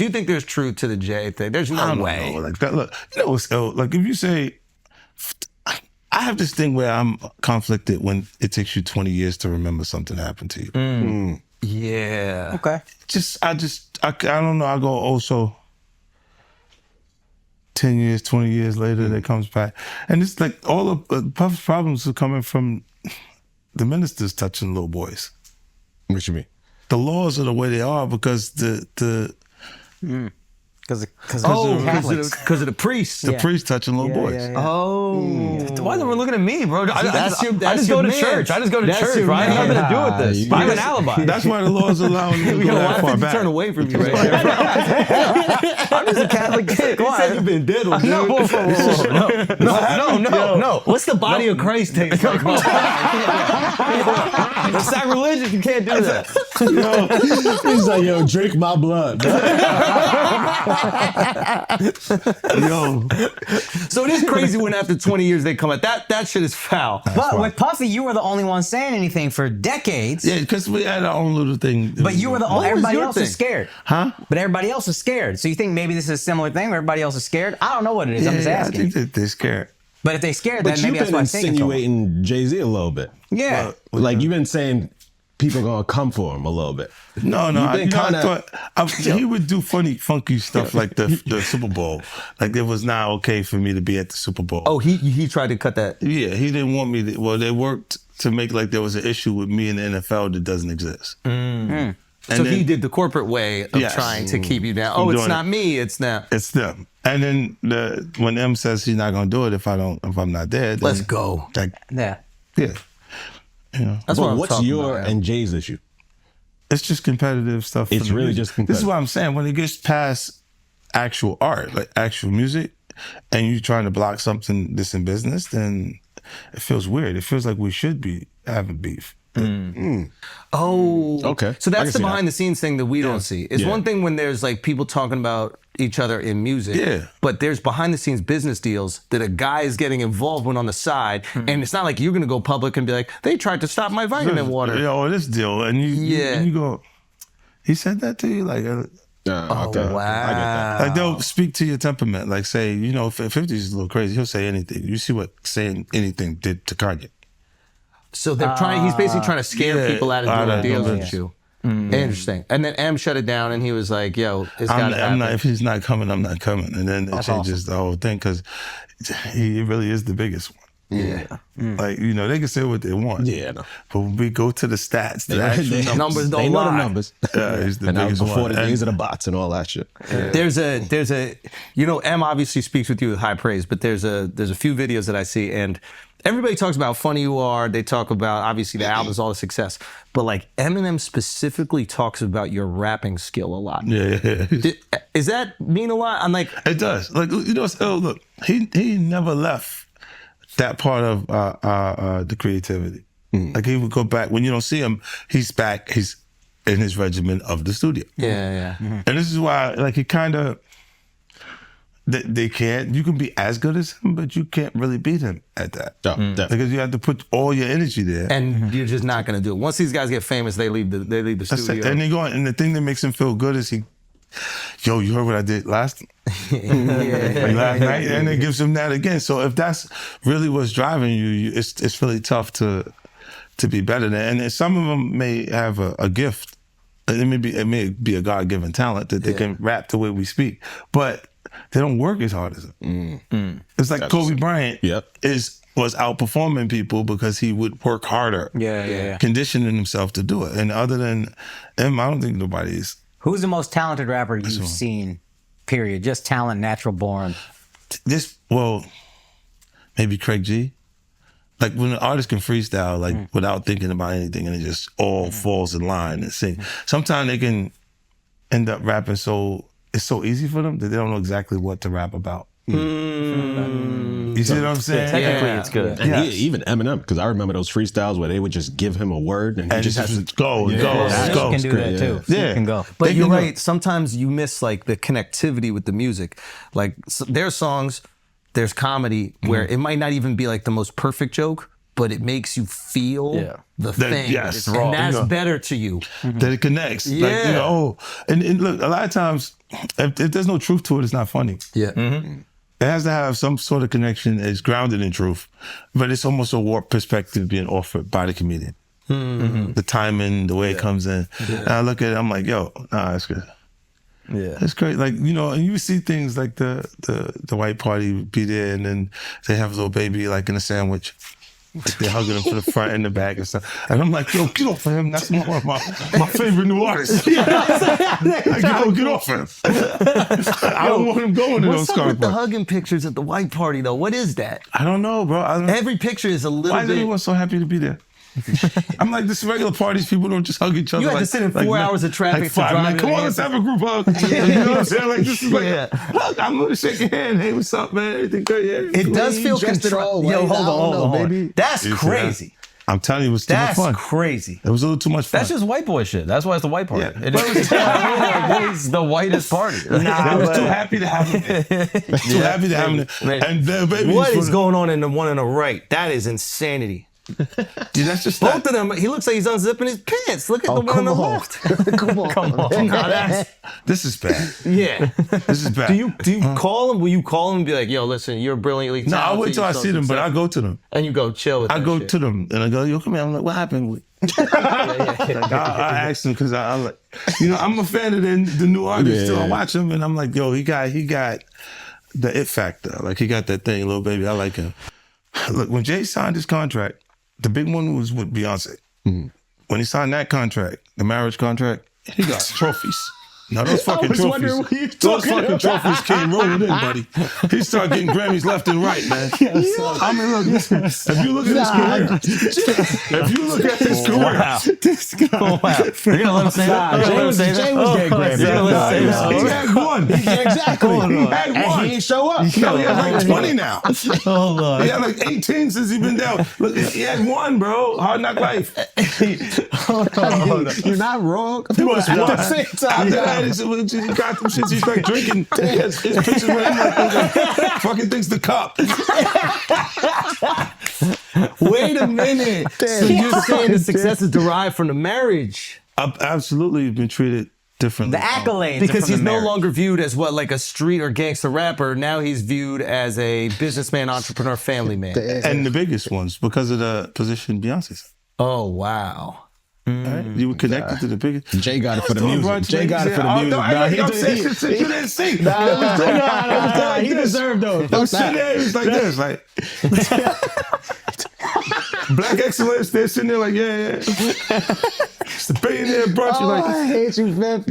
Do you think there's truth to the Jay thing? There's I no don't way. know. Like that, look, what's ill? Like if you say, I have this thing where I'm conflicted when it takes you 20 years to remember something happened to you. Yeah. Okay. I don't know. I go also 10 years, 20 years later, that comes back. And it's like all of Puff's problems are coming from the ministers touching little boys. What you mean? The laws are the way they are because the Because Because of the priests. the priests touching little boys. Oh. Why are we looking at me, bro? I That's just go your to man. church. I just go to That's church, your right? I have man. nothing to do with this. I have an alibi. That's why the laws allowing you to go that far back. Turn away from you right there. I'm just a Catholic kid. You said you've been diddled, dude. No. What's the body of Christ taste like? It's sacrilegious. You can't do that. He's like, yo, drink my blood. Yo, So it is crazy when after 20 years they come out. That shit is foul. But with Puffy, you were the only one saying anything for decades. yeah, because we had our own little thing. But you were the only. was Everybody your else thing? is scared. Huh? But everybody else is scared. So you think maybe this is a similar thing where everybody else is scared? I don't know what it is. I'm just I asking. think that they're scared. But if they're scared, But then maybe you've that's been why I'm thinking. insinuating Jay-Z a little bit. Yeah. Like you've been saying people gonna come for him a little bit. No, I been thought he would do funky stuff like the Super Bowl. Like it was not okay for me to be at the Super Bowl. Oh, he tried to cut that. Yeah, he didn't want me to. Well, they worked to make like there was an issue with me in the NFL that doesn't exist. So then- he did the corporate way of Yes. trying to keep you down. I'm Oh, it's doing not it. me. It's not. It's them. And then when M says he's not gonna do it if I'm not there, then Let's go. Like, Yeah. yeah, you know, That's But what I'm what's talking your about. and Jay's issue? it's just competitive stuff. for It's the really music. just This is competitive. what I'm saying. When it gets past actual art, like actual music, and you're trying to block something that's in business, then it feels weird. It feels like we should be having beef. Oh, Okay. So I can that's the see that. behind the scenes thing that we don't see. It's Yeah. one thing when there's like people talking about each other in music, Yeah. but there's behind the scenes business deals that a guy is getting involved with on the side, and it's not like you're gonna go public and be like, they tried to stop my vitamin water. You know, this deal, and Yeah. you go, he said that to you, like. Oh Okay. wow! I get that. Like they'll speak to your temperament. Like say, you know, if 50 is a little crazy, he'll say anything. You see what saying anything did to Kanye. So they're trying. He's basically trying to scare yeah, people out of out doing of deals doing with it. you. Interesting. And then M shut it down, and he was like, "Yo, it's got to I'm happen." not. If he's not coming, I'm not coming. And then it changes the whole thing because he really is the biggest one. Yeah. Like you know, they can say what they want. Yeah, no. But when we go to the stats, the actual They- Numbers don't they know lie. the numbers. Yeah, he's the And that was biggest before one. the days And- of the bots and all that shit. There's a you know, M obviously speaks with you with high praise, but there's a few videos that I see, and everybody talks about how funny you are. They talk about obviously the album's all the success, but like Eminem specifically talks about your rapping skill a lot. Yeah. Is that mean a lot? I'm like, It does. Like you know, look, he never left that part of the creativity. Like he would go back when you don't see him. He's back. He's in his regimen of the studio. yeah. And this is why, like, he kind of they can't. You can be as good as him, but you can't really beat him at that. Yeah, definitely. Because you have to put all your energy there. And you're just not gonna do it. Once these guys get famous, they leave the That's it. studio. And they go. And the thing that makes him feel good is yo, you heard what I did last like last night, and it gives him that again. So if that's really what's driving you, it's really tough to be better than. And some of them may have a gift. It may be a God-given talent that they can rap the way we speak, but they don't work as hard as him. It's like Kobe Bryant was outperforming people because he would work harder, conditioning himself to do it. And other than him, I don't think nobody's. Who's the most talented rapper you've seen? Period. Just talent, natural born. Maybe Craig G. Like when an artist can freestyle, like without thinking about anything, and it just all falls in line and sing. Sometimes they can end up rapping it's so easy for them that they don't know exactly what to rap about. You see what I'm saying? Technically, it's good. And even Eminem, because I remember those freestyles where they would just give him a word and he And just has to go. Snoop can do that too. Snoop can go. But They you're can right. Sometimes you miss like the connectivity with the music. Like there's songs, there's comedy where it might not even be like the most perfect joke, but it makes you feel the thing. yes. and Raw. that's You know. better to you. That it connects. Like, you know, and look, a lot of times if there's no truth to it, it's not funny. Yeah. It has to have some sort of connection. It's grounded in truth, but it's almost a warped perspective being offered by the comedian. The timing, the way it comes in. And I look at it, I'm like, yo, nah, that's good. Yeah. It's great. Like, you know, and you see things like the white party be there and then they have a little baby like in a sandwich. Like they're hugging him from the front and the back and stuff. And I'm like, yo, get off of him. That's one of my favorite new artists. Like, yo, get off him. I don't want him going to those What's up with the cars. hugging pictures at the white party, though? What is that? I don't know, bro. Every picture is a little Why is bit... everyone so happy to be there? I'm like, this regular parties, people don't just hug each other. You had like, to sit in 4 hours of traffic like 5 to drive minutes. in Come on, and let's have a group hug. You know what I'm saying? Like, this is like, Yeah. hug. I'm going to shake your hand. Hey, what's up, man? Everything good? Yeah. It does feel dressed it all control. Yo, white. hold I don't on, know, hold on. baby. That's You see crazy. I'm telling you, it was too much That's fun. crazy. It was a little too much fun. That's just white boy shit. That's why it's the white party. Yeah. It is the whitest party. I was too happy to have him there. Too happy to have him there. Man. And then, baby, What is going on in the one on the right? That is insanity. Dude, that's just Both of them, he looks like he's unzipping his pants. Look at the one on the left. Come on. Come on. No, that's, This is bad. yeah. This is bad. Do you call him? Will you call him and be like, yo, listen, you're brilliantly No, talented. I'll wait till I you're so see them, but I successful. go to them. And you go chill with I that go shit. to them and I go, yo, come here. I'm like, what happened? I asked him because I'm like, you know, I'm a fan of the new artists too. I watch him and I'm like, yo, he got the it factor. Like he got that thing, little baby. I like him. Look, when Jay signed his contract, the big one was with Beyonce. When he signed that contract, the marriage contract, he got trophies. Now those fucking was wondering trophies, what you those talking fucking trophies came rolling in, buddy. He started getting Grammys left and right, man. I mean, look, listen, if you look at his career, This guy. Oh, wow. You're going to let him say that? You're gonna let him say that? Jay was getting Grammys. You're gonna let him say that? he had one. Exactly. He had And one. he ain't show up. Yo, he has like 20 now. Hold on. He had like 18 since he been down. Look, he had one, bro. Hard Knock Life. You're not wrong. He was At one. the same time. After that, he got them shits. He's like drinking. His pictures with him like fucking things the cup. Wait a minute. So you're saying the success is derived from the marriage? I've absolutely been treated differently. The accolades. Because are from he's the no marriage. longer viewed as what, like a street or gangster rapper. Now he's viewed as a businessman, entrepreneur, family man. And the biggest ones because of the position Beyonce's. Oh, wow. Right? You were connected to the biggest. Jay got it for the Doing music. brunch, Jay man. got it for the Oh, music. no, I Nah, ain't he I'm did- saying he- shit you didn't see. He deserved those. I'm sitting there, it's like this, like Black excellence. They're sitting there like, yeah. It's the billionaire brunch. You're like, I hate you, man.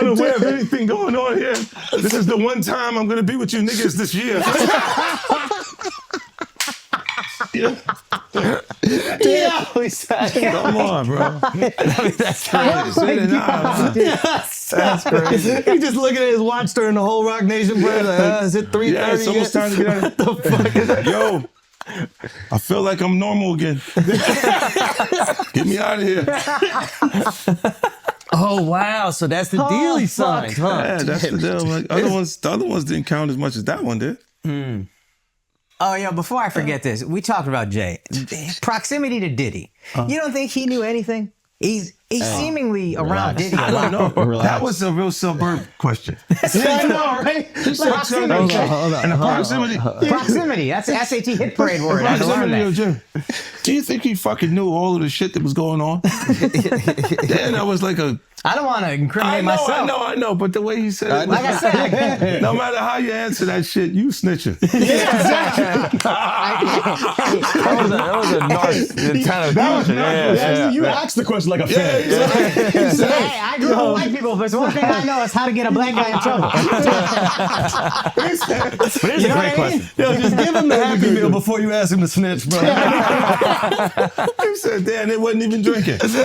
unaware of anything going on here. This is the one time I'm gonna be with you niggas this year. Come on, bro. That's crazy. That's crazy. He's just looking at his watch during the whole Rock Nation prayer. Like, is it 3:30? Yeah, it's almost time to get out. What the fuck is that? Yo, I feel like I'm normal again. Get me out of here. Oh, wow. So that's the deal he signed, huh? Yeah, that's the deal. Like, the other ones didn't count as much as that one did. Oh, yeah, before I forget this, we talked about Jay. Proximity to Diddy. You don't think he knew anything? He's seemingly around Diddy a I lot. don't know. Relax. That was a real suburb question. I know, right? Proximity. And the proximity. Proximity. That's the SAT hit parade word. I had to learn Proximity of that. Jim. Do you think he fucking knew all of the shit that was going on? Then I was like I don't want to incriminate myself. I know, but the way he said it, Like I said, no matter how you answer that shit, you snitching. That was a narc kind of question. You asked the question like a fan. hey, I grew up with white people, but one thing I know is how to get a black guy in trouble. But it's a great question. Yo, just give him the Happy Meal before you ask him to snitch, bro. He said, damn, they wasn't even drinking. Speaking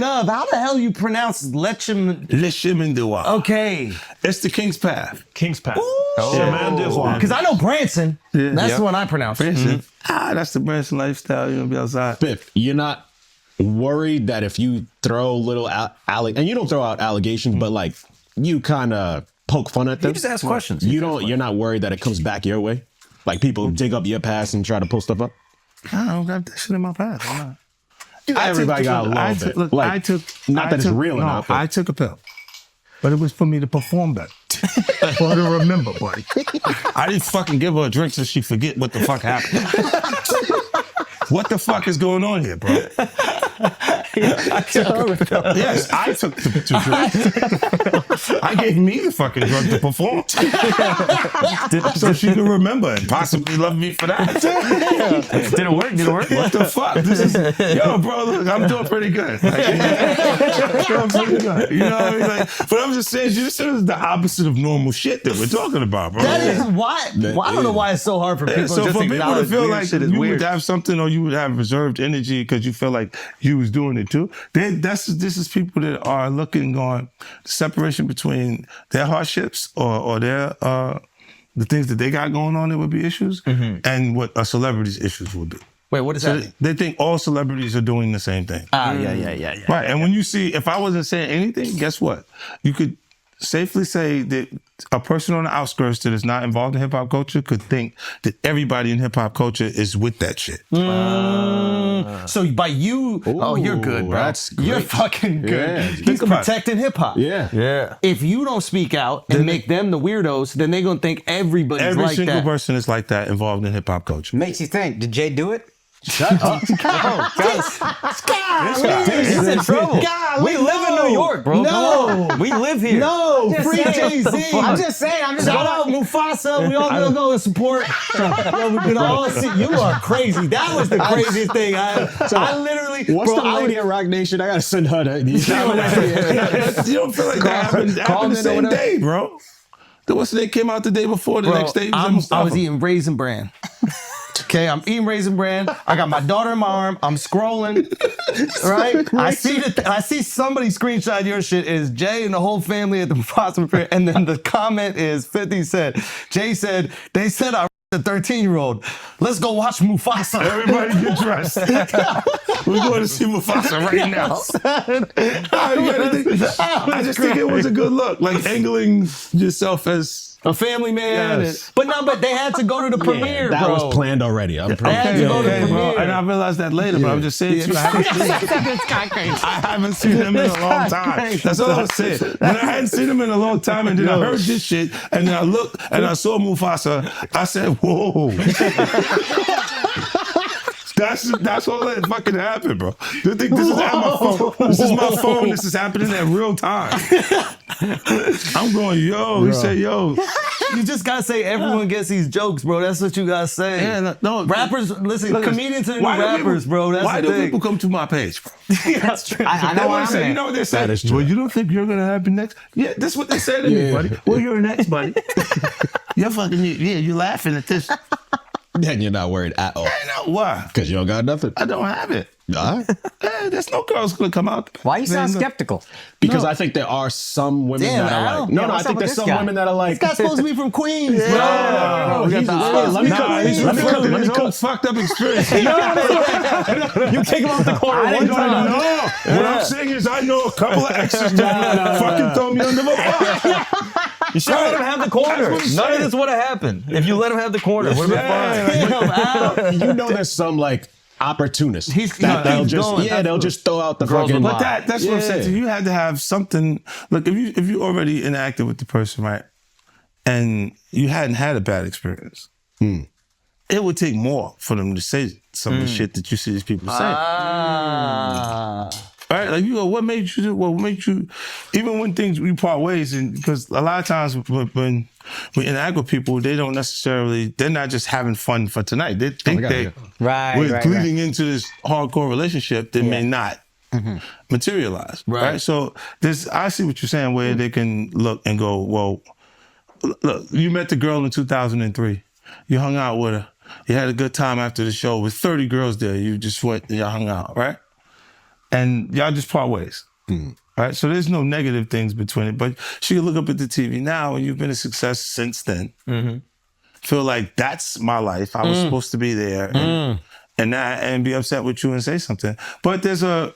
of, how the hell you pronounce Lechem? Leshimindua. Okay. It's the King's Path. King's Path. Because I know Branson. That's the one I pronounce. That's the Branson lifestyle. You know, be outside. Biff, you're not worried that if you throw little and you don't throw out allegations, but like you kind of poke fun at them. You just ask questions. You're not worried that it comes back your way? Like people dig up your past and try to pull stuff up? I don't got that shit in my past. I'm not. Everybody got a little bit. Look, Like, I took. not I that it's took- real no, enough, but- I took a pill. but it was for me to perform better. For her to remember, buddy. I didn't fucking give her a drink so she forget what the fuck happened. What the fuck is going on here, bro? Yes, I took the drink. I gave me the fucking drug to perform. So she could remember and possibly love me for that. Did it work? Did it work? What the fuck? This is, yo, bro, look, I'm doing pretty good. Like, I'm pretty good. You know what I mean? Like, but I'm just saying, this is the opposite of normal shit that we're talking about, bro. That is why. Well, I don't know why it's so hard for people So just for to people to acknowledge feel weird like shit is you weird. would have something or you would have reserved energy because you feel like you was doing it too, this is people that are looking on the separation between their hardships or their the things that they got going on that would be issues and what a celebrity's issues would be. Wait, what does that mean? They think all celebrities are doing the same thing. Yeah. Right. And when you see, if I wasn't saying anything, guess what? You could safely say that a person on the outskirts that is not involved in hip hop culture could think that everybody in hip hop culture is with that shit. So by you, you're good, bro. That's You're great. fucking good. Yeah. He's Think about it. protecting hip hop. Yeah. If you don't speak out and make them the weirdos, then they're gonna think everybody's Every like single that. person is like that involved in hip hop culture. Makes you think, did Jay do it? He's in trouble. God, We live in New York, bro. No. Come on. We live here. No, Free Jay-Z. I'm just saying. I'm just Shout out Mufasa. We all gonna go and support. Yo, we can all see. You are crazy. That was the craziest thing. I literally. What's bro, the lady at Rock Nation? I gotta send her that. You don't feel like that happened the same day, bro. They came out the day before. The next day I was was eating Raisin Bran. Okay, I'm eating Raisin Bran. I got my daughter in my arm. I'm scrolling. Right? I see somebody screenshot your shit. Is Jay and the whole family at the Mufasa fair. And then the comment is 50 said, Jay said, they said I a 13-year-old. Let's go watch Mufasa. Everybody get dressed. We're going to see Mufasa right now. I just think it was a good look, like angling yourself as a family man. Yes. But they had to go to the premiere, that bro. was planned already. I'm had pretty to go to Okay, bro. premiere. And I realized that later, but I'm just saying to you, I haven't seen him in a long time. That's all I'm saying. When I hadn't seen him in a long time and then I heard this shit and then I looked and I saw Mufasa, I said, whoa. That's all that fucking happened, bro. You think this is at my phone? This is my phone. This is happening at real time. I'm going, yo. He said, yo. You just gotta say everyone gets these jokes, bro. That's what you gotta say. Yeah, no, rappers, listen, look, comedians are the new why do rappers, people- bro. That's why the do thing. people come to my page, bro? That's true. I know what I'm saying. You know what they say? That is true. Well, you don't think you're gonna happen next? Yeah, that's what they say to me, buddy. Well, you're next, buddy. You're fucking, you're laughing at this. Then you're not worried at all. I know why. Because you don't got nothing. I don't have it. All right. There's no girls gonna come out. Why you sound skeptical? Because I think there are some women Damn, that are Al. like, no, Yeah, I what's up think with there's this some guy? women that are like, This guy's supposed to be from Queens, bro. bro, We got he's- the hey, eyes. let me Nah, cook. he's Let me cook. Let me his cook. own fucked up experience. You kick him off the corner I one didn't time. know. What I'm saying is, I know a couple of exes that fucking throw me under the bus. You should let him have the corner. That's what I'm None of saying. this would have happened if you let him have the corner. Would have been fine. Damn, Al. You know, there's some like opportunists. No, they'll he's just going. they'll just throw out the Girls fucking. with But that's what I'm saying. So Yeah. you had to have something. Look, if you already interacted with the person, right, and you hadn't had a bad experience, it would take more for them to say some of the shit that you see these people say. Right? Like you go, what made you do? What made you? Even when we part ways, and because a lot of times when we interact with people, they're not just having fun for tonight. They think we're leading into this hardcore relationship that may not materialize. Right. So I see what you're saying, where they can look and go, well, look, you met the girl in 2003. You hung out with her. You had a good time after the show with 30 girls there. You just went and y'all hung out, right? And y'all just part ways. Right? So there's no negative things between it. But she can look up at the TV now and you've been a success since then. Feel like that's my life. I was supposed to be there and be upset with you and say something. But will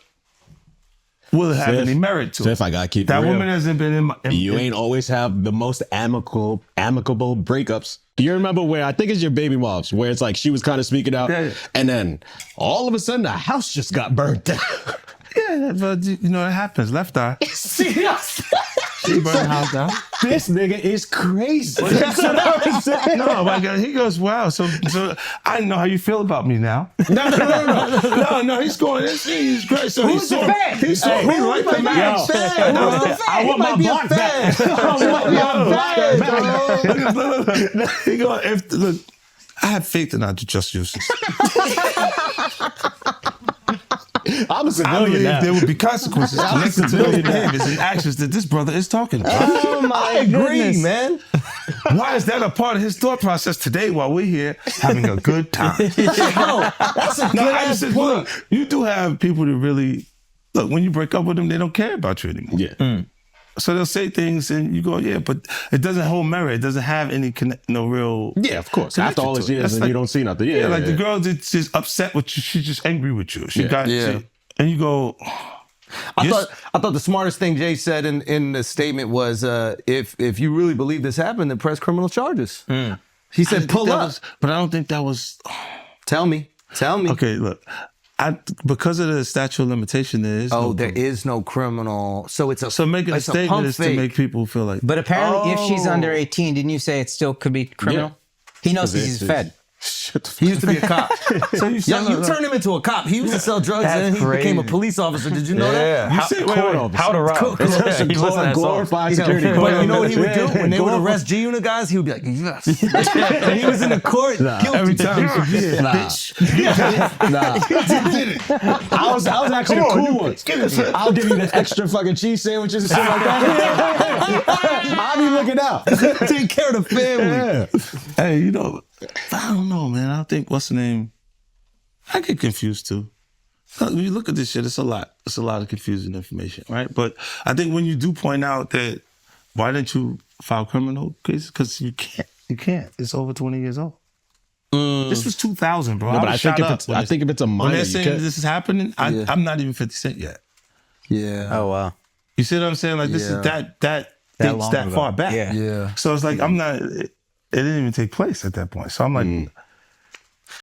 it have any merit to it? If I gotta keep it That real. woman hasn't been You ain't always have the most amicable breakups. Do you remember where I think it's your baby moms, where it's like she was kind of speaking out, Yeah. and then all of a sudden the house just got burnt down. Yeah, but you know, it happens. Left eye. She burned the house down. This nigga is crazy. That's what I was saying. No, my God, he goes, wow. So I know how you feel about me now. No, he's going, he's great. So Who's the fan? He saw me like the man. I want my block back. He go, look, I have faith in our just justice. I'm a I civilian believe now. there would be consequences connected to those behaviors and actions that this brother is talking about. Oh my agree, man. Why is that a part of his thought process today while we're here having a good time? That's a good ass point. Look, you do have people that really, look, when you break up with them, they don't care about you anymore. Yeah. So they'll say things and you go, yeah, but it doesn't hold merit. It doesn't have any no real. Yeah, of course. After all these connection to it. years That's and like- you don't see nothing. Yeah, like the girl that's just upset with you. She's just angry with you. She got, and you go, I thought the smartest thing Jay said in the statement was, if you really believe this happened, then press criminal charges. He said, pull up. but I don't think that was. Tell me. Okay, look. Because of the statute of limitation, there is There is no criminal. So it's a So making a it's statement pump is to fake. make people feel like. But apparently, if she's under 18, didn't you say it still could be criminal? He knows because he's fed. Shut the fuck He used to be a cop. So you You turned him into a cop. He used to sell drugs and then he became a police officer. Did you know that? Yeah. say- How to rob. Cool. He listened to that song. glorified security. But you know what he would do? When they would Glorified- arrest G Unit guys, he would be like, yes. And he was in the court guilty. every time. Bitch. I was actually the cool ones. I'll give you the extra fucking cheese sandwiches and shit like that. I'll be looking out. Take care of the family. Yeah. Hey, you know, I don't know, man. I think what's the name? I get confused too. When you look at this shit, it's a lot. It's a lot of confusing information, right? But I think when you do point out that why didn't you file criminal cases? Because you can't. You can't. It's over 20 years old. This was 2000, bro. No, but was I think shot if up it's when I think if it's a when minor, they're you saying can't. this is happening, I'm not even 50 Cent yet. Yeah. Oh, wow. You see what I'm saying? Like this is that dates long that ago. far back. Yeah. Yeah. So it's like I'm not. It didn't even take place at that point. So I'm like,